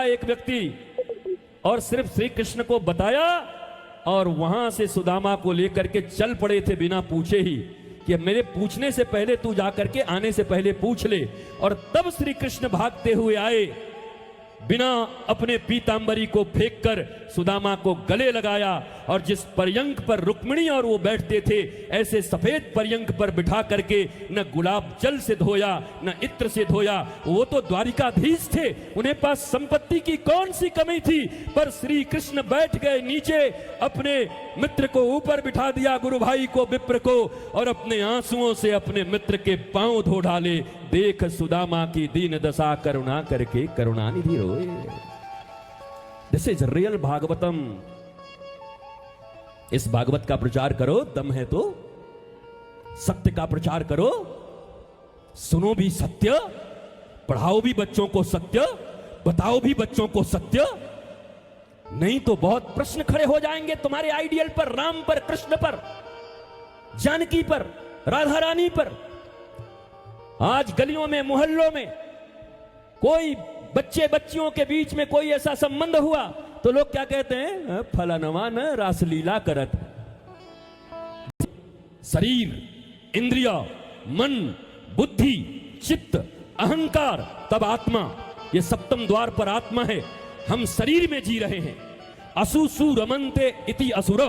एक व्यक्ति और सिर्फ श्री कृष्ण को बताया और वहां से सुदामा को लेकर के चल पड़े थे बिना पूछे ही कि मेरे पूछने से पहले तू जाकर के आने से पहले पूछ ले। और तब श्री कृष्ण भागते हुए आए, बिना अपने पीतांबरी को फेंककर सुदामा को गले लगाया और जिस पर्यंक पर रुक्मिणी और वो बैठते थे ऐसे सफेद पर्यंक पर बिठा करके न गुलाब जल से धोया न इत्र से धोया। वो तो द्वारिकाधीश थे, उन्हें पास संपत्ति की कौन सी कमी थी, पर श्री कृष्ण बैठ गए नीचे, अपने मित्र को ऊपर बिठा दिया, गुरु भाई को विप्र को, और अपने आंसुओं से अपने मित्र के पांव धो डाले। देख सुदामा की दीन दशा करुणा करके करुणानिधि रोए। This is real Bhagavatam. इस भागवत का प्रचार करो, दम है तो सत्य का प्रचार करो, सुनो भी सत्य, पढ़ाओ भी बच्चों को सत्य, बताओ भी बच्चों को सत्य। नहीं तो बहुत प्रश्न खड़े हो जाएंगे तुम्हारे आइडियल पर, राम पर, कृष्ण पर, जानकी पर, राधा रानी पर। आज गलियों में मोहल्लों में कोई बच्चे बच्चियों के बीच में कोई ऐसा संबंध हुआ तो लोग क्या कहते हैं, फलानवा न रासलीला करत। शरीर, इंद्रिय, मन, बुद्धि, चित्त, अहंकार, तब आत्मा। ये सप्तम द्वार पर आत्मा है। हम शरीर में जी रहे हैं। असुसु रमन्ते इति असुर,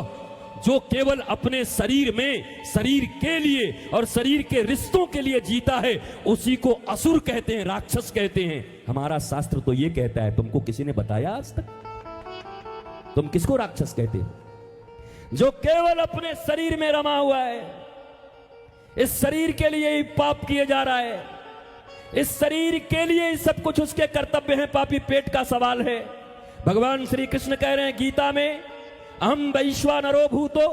जो केवल अपने शरीर में, शरीर के लिए और शरीर के रिश्तों के लिए जीता है उसी को असुर कहते हैं, राक्षस कहते हैं। हमारा शास्त्र तो ये कहता है। तुमको किसी ने बताया आज तक? तुम किसको राक्षस कहते हो? जो केवल अपने शरीर में रमा हुआ है, इस शरीर के लिए ही पाप किए जा रहा है, इस शरीर के लिए ही सब कुछ उसके कर्तव्य है, पापी पेट का सवाल है। भगवान श्री कृष्ण कह रहे हैं गीता में, अहम वैश्वानरो भूतो,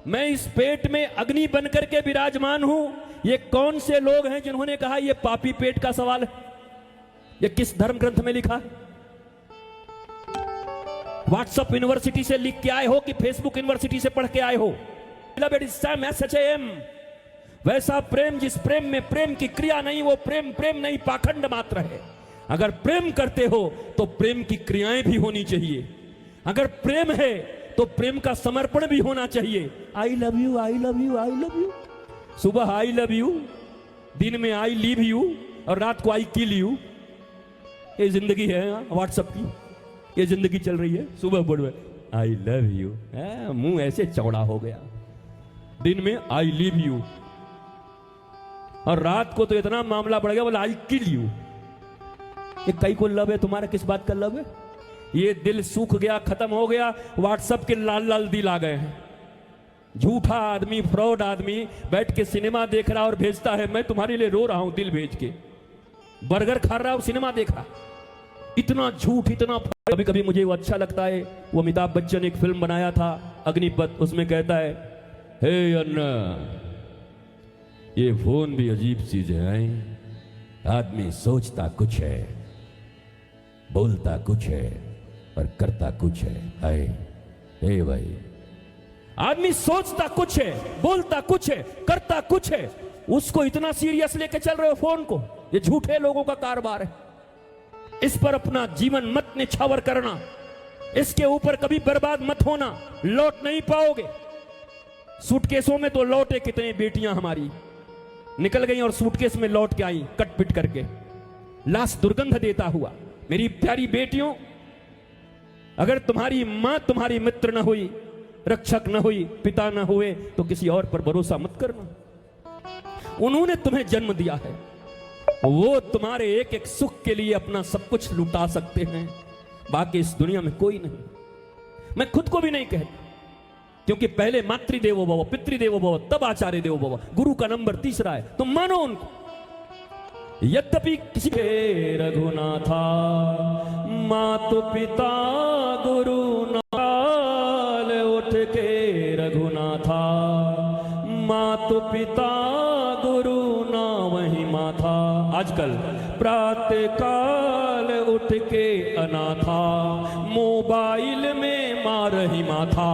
मैं इस पेट में अग्नि बनकर के विराजमान हूं। ये कौन से लोग हैं जिन्होंने कहा ये पापी पेट का सवाल है? ये किस धर्म ग्रंथ में लिखा है? व्हाट्सएप यूनिवर्सिटी से लिख के आए हो कि फेसबुक यूनिवर्सिटी से पढ़ के आए हो? वैसा प्रेम जिस प्रेम में प्रेम की क्रिया नहीं, वो प्रेम प्रेम नहीं, पाखंड मात्र है। अगर प्रेम करते हो तो प्रेम की क्रियाएं भी होनी चाहिए। अगर प्रेम है तो प्रेम का समर्पण भी होना चाहिए। I love you, I love you, I love you. सुबह आई लव यू, दिन में आई लीव यू और रात को आई किल यू। ये जिंदगी है व्हाट्सएप की, ये जिंदगी चल रही है। सुबह बोल आई लव यू, मुंह ऐसे चौड़ा हो गया। दिन में आई लीव यू और रात को तो इतना मामला बढ़ गया, बोला आई किल यू। ये कई को लव है, तुम्हारा किस बात का लव है? ये दिल सूख गया, खत्म हो गया। व्हाट्सएप के लाल लाल दिल आ गए हैं। झूठा आदमी, फ्रॉड आदमी बैठ के सिनेमा देख रहा और भेजता है, मैं तुम्हारे लिए रो रहा हूं, दिल भेज के। बर्गर खा रहा हूं, सिनेमा देख रहा। इतना झूठ, इतना। कभी कभी मुझे वो अच्छा लगता है, वो अमिताभ बच्चन एक फिल्म बनाया था अग्निपथ, उसमें कहता है, हे अन्ना, ये फोन भी अजीब चीज है। आदमी सोचता कुछ है, बोलता कुछ है और करता कुछ है। हाय हे भाई, आदमी सोचता कुछ है, बोलता कुछ है, करता कुछ है, उसको इतना सीरियस लेके चल रहे हो फोन को? ये झूठे लोगों का कारोबार है। इस पर अपना जीवन मत निछावर करना, इसके ऊपर कभी बर्बाद मत होना, लौट नहीं पाओगे। सूटकेसों में तो लौटे कितनी बेटियां हमारी निकल गई और सूटकेस में लौट के आई कट पिट करके, लाश दुर्गंध देता हुआ। मेरी प्यारी बेटियों, अगर तुम्हारी मां तुम्हारी मित्र न हुई, रक्षक न हुई, पिता न हुए, तो किसी और पर भरोसा मत करना। उन्होंने तुम्हें जन्म दिया है, वो तुम्हारे एक एक सुख के लिए अपना सब कुछ लुटा सकते हैं, बाकी इस दुनिया में कोई नहीं। मैं खुद को भी नहीं कहता, क्योंकि पहले मातृदेवो भव, पितृदेवो भव, तब आचार्य देवो भव। गुरु का नंबर तीसरा है, तुम मानो उनको। यद्यपि किसी के रघुनाथा, मातु पिता गुरु नाल, उठ के रघुनाथा, मातु पिता गुरु ना वही माथा। आजकल प्रातः काल उठ के अनाथा, मोबाइल में मार ही माथा।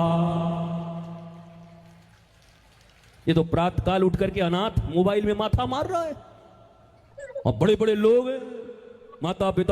ये तो प्रातःकाल उठ करके अनाथ मोबाइल में माथा मार रहा है। और बड़े बड़े लोग हैं, माता पिता